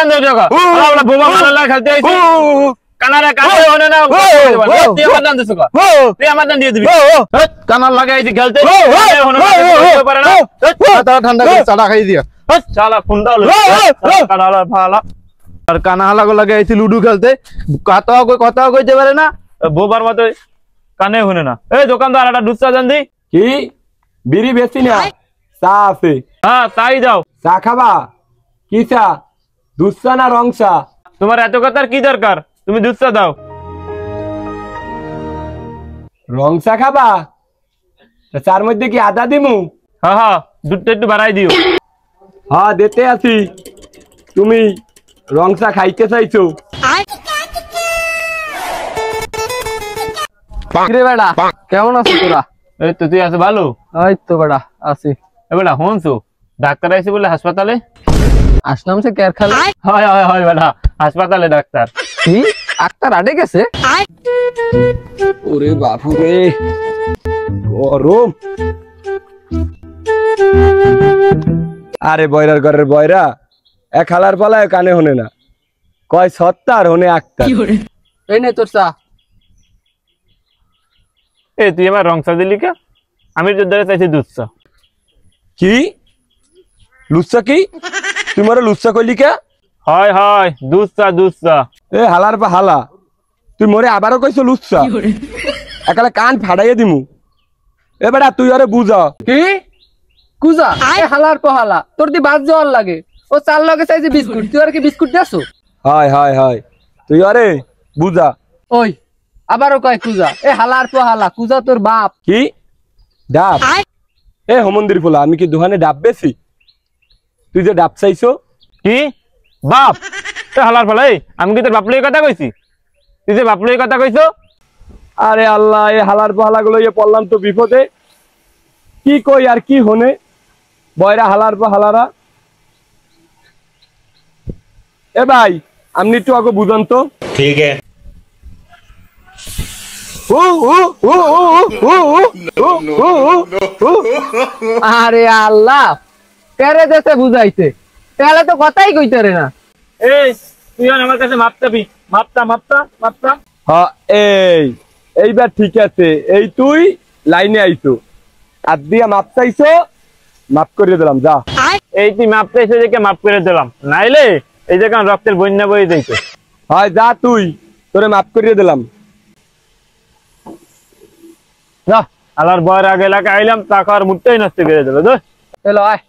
জান দে দেখো আলা বোবা মারলা খেলতে আইছি কানারে কানে হনে না তুই আমার জান দিছ তুই আমার জান দিয়ে দিবি কানার লাগাইছি খেলতে হনে না করতে পারে না মাথা ঠান্ডা করে চাটা খাই দিয়া শালা ফুন্ডা হলো কানালা ভালা আর কানালা লাগাইছি লুডু খেলতে কথা কইতে পারে না বোবার মতো কানে হনে না এই দোকানদার একটা দুধ চা জান দি কি বিড়ি বেশি না চা আছে হ্যাঁ তাই দাও চা খাবা কি চা দুধ চা না রং চা তোমার এত কথার কি দরকার তুমি দুধ চা দাও রং চা খাবা চার মধ্যে কি আদা দিমু হ্যাঁ হ্যাঁ দুধটা একটু বাড়াই দিও হ্যাঁ দিতে আছি তুমি রং চা খাইতে চাইছো রে বেটা কেমন আছিস তোরা এই তো তুই আছে ভালো এই তো বেটা আছি এ বেটা হনছো ডাক্তার আইছে বলে হাসপাতালে আসলাম সে কেয়ার খালে হয় হয় হয় বেটা হাসপাতালে ডাক্তার কি ডাক্তার আড়ে গেছে ওরে বাপু রে গরম আরে বয়রার ঘরের বয়রা এক হালার পালায় কানে হনে না কয় সত্তার হনে আক্তার এই নে তোর চা এ তুই আমার রং চা দিলি কে আমি তোর দ্বারা চাইছি দুধ চা কি লুচ্চা কি তুই মরে লুচ্চা কইলি কে হয় হয় দুধ চা এ হালার পা হালা তুই মরে আবারও কইছো লুচ্চা একালে কান ফাড়াইয়ে দিমু এ বেটা তুই আরে বুঝা কি কুজা এ হালার পহালা তোর দি বাদ যাওয়ার লাগে ও চাল লাগে চাইছে বিস্কুট তুই আর কি বিস্কুট দেছো হয় হয় হয় তুই আরে বুঝা ওই আবারও কয় কুজা এ হালার পহালা কুজা তোর বাপ কি ডাব এ হোমন্দির ফোলা আমি কি দোকানে ডাব বেশি তুই যে ডাব চাইছো কি বাপ এ হালার ফলে আমি কি তোর বাপলই কথা কইছি তুই যে বাপলই কথা কইছো আরে আল্লাহ এ হালার পাহালা গুলো পড়লাম তো বিপদে কি কই আর কি হনে বয়রা হালার পাহালারা এ ভাই আপনি একটু আগে বুঝান তো ठीक है আরে আল্লাহ তেরে দেশে বুঝাইতে তাহলে তো কথাই কইতে রে না এই তুই আমার কাছে মাপতাবি মাপতা হ্যাঁ এইবার ঠিক আছে এই তুই লাইনে আইছো আর দিয়া মাপ চাইছো মাপ করে দিলাম যা এই তুই মাপতে এসে দেখে মাপ করে দিলাম নাইলে এই যে কারণ রক্তের বন্যা বয়ে যাইতো হয় যা তুই তোরে মাপ করে দিলাম যা আলার বয়ের আগে এলাকা আইলাম টাকা আর মুটটাই নষ্ট করে দিল এলো আয়